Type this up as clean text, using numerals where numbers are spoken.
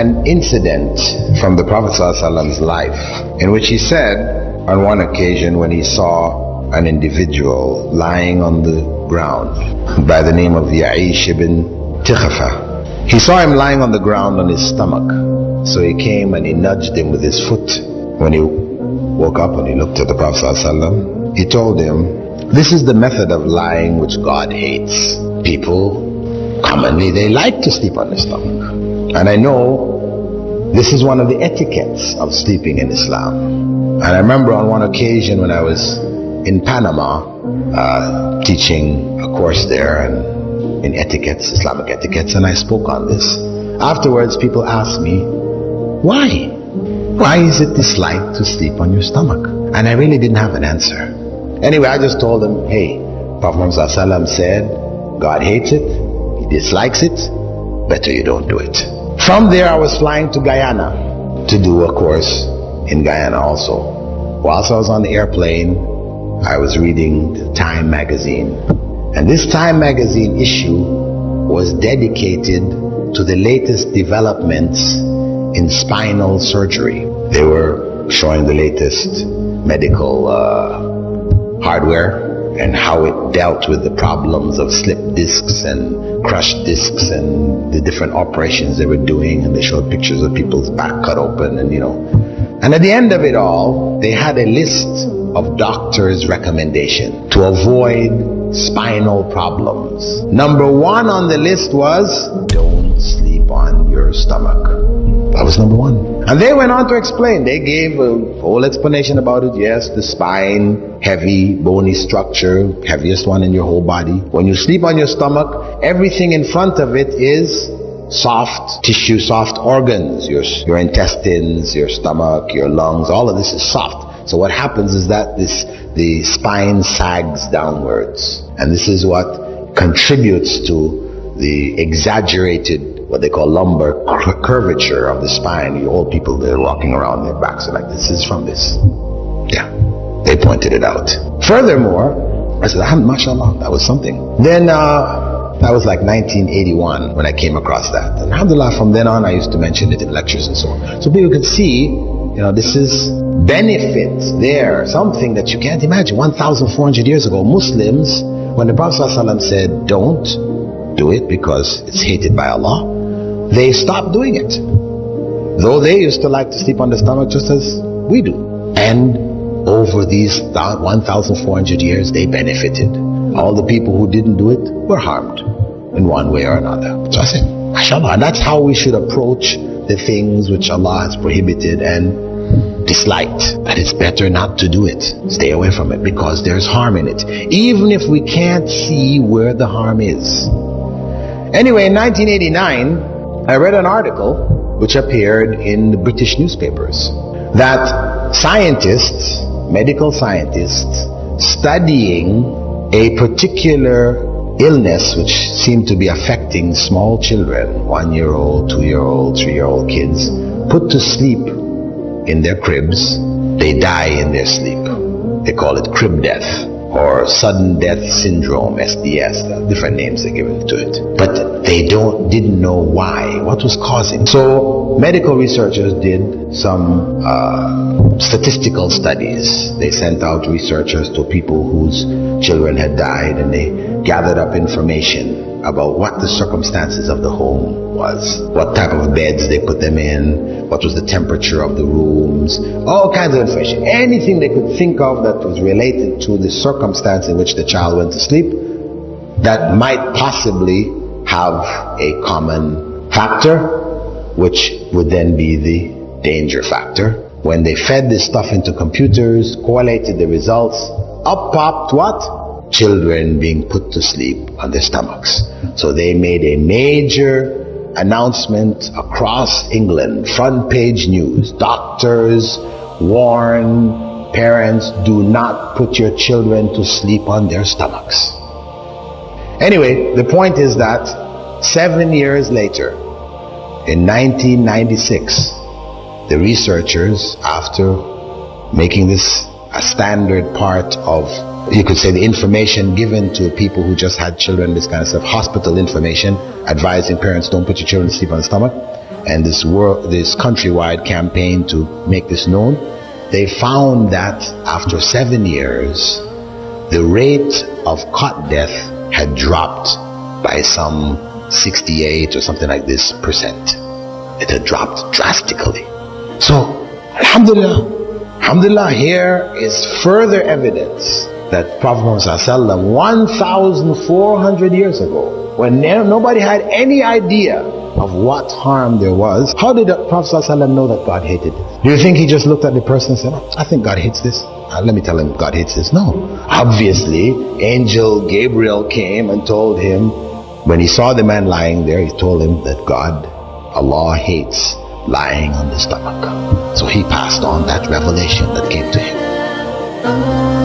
an incident from the Prophet ﷺ's life in which he said on one occasion when he saw an individual lying on the ground by the name of Ya'ish ibn Tikhafa. He saw him lying on the ground on his stomach. So he came and he nudged him with his foot. When he woke up and he looked at the Prophet ﷺ, he told him, this is the method of lying which God hates. People commonly, they like to sleep on their stomach. And I know this is one of the etiquettes of sleeping in Islam. And I remember on one occasion when I was in Panama teaching a course there and in etiquettes, Islamic etiquettes, and I spoke on this. Afterwards, people asked me, why? Why is it disliked to sleep on your stomach? And I really didn't have an answer. Anyway, I just told them, hey, Prophet Muhammad ﷺ said, God hates it, He dislikes it, better you don't do it. From there, I was flying to Guyana to do a course in Guyana also. Whilst I was on the airplane, I was reading the Time magazine. And this Time magazine issue was dedicated to the latest developments in spinal surgery. They were showing the latest medical hardware and how it dealt with the problems of slipped discs and crushed discs and the different operations they were doing, and they showed pictures of people's back cut open and and at the end of it all, they had a list of doctors' recommendation to avoid spinal problems. Number one on the list was, don't sleep on your stomach. That was number one. And they went on to explain. They gave a whole explanation about it. Yes, the spine, heavy, bony structure, heaviest one in your whole body. When you sleep on your stomach, everything in front of it is soft tissue, soft organs. Your intestines, your stomach, your lungs, all of this is soft. So what happens is that the spine sags downwards. And this is what contributes to the exaggerated, what they call lumbar curvature of the spine. The old people, they're walking around, their backs are like this. Is from this. Yeah, they pointed it out. Furthermore, I said, mashallah, that was something. Then that was like 1981 when I came across that. And alhamdulillah, from then on I used to mention it in lectures and so on. So people could see, this is benefit there, something that you can't imagine. 1,400 years ago, Muslims, when the Prophet ﷺ said, don't do it because it's hated by Allah, they stopped doing it. Though they used to like to sleep on the stomach just as we do. And over these 1,400 years, they benefited. All the people who didn't do it were harmed in one way or another. So I said, mashallah. And that's how we should approach the things which Allah has prohibited and disliked. That it's better not to do it. Stay away from it because there's harm in it. Even if we can't see where the harm is. Anyway, in 1989, I read an article which appeared in the British newspapers that scientists, medical scientists, studying a particular illness which seemed to be affecting small children, 1-year-old, 2-year-old, 3-year-old kids, put to sleep in their cribs. They die in their sleep. They call it crib death or sudden death syndrome, SDS, different names they're given to it. But they didn't know why, what was causing. So medical researchers did some statistical studies. They sent out researchers to people whose children had died, and they gathered up information about what the circumstances of the home was, what type of beds they put them in, what was the temperature of the rooms, all kinds of information. Anything they could think of that was related to the circumstance in which the child went to sleep that might possibly have a common factor, which would then be the danger factor. When they fed this stuff into computers, correlated the results, up popped what? Children being put to sleep on their stomachs. So they made a major announcement across England, front page news. Doctors warn parents, do not put your children to sleep on their stomachs. Anyway, the point is that 7 years later, in 1996, the researchers, after making this a standard part of, you could say, the information given to people who just had children, this kind of stuff, hospital information, advising parents don't put your children to sleep on the stomach. and this countrywide campaign to make this known, they found that after 7 years, the rate of cot death had dropped by some 68 or something like this percent. It had dropped drastically. So, alhamdulillah, here is further evidence that Prophet Muhammad 1,400 years ago, when nobody had any idea of what harm there was, how did the Prophet know that God hated it? Do you think he just looked at the person and said, oh, I think God hates this? Let me tell him God hates this. No. Obviously, Angel Gabriel came and told him, when he saw the man lying there, he told him that Allah hates lying on the stomach. So he passed on that revelation that came to him.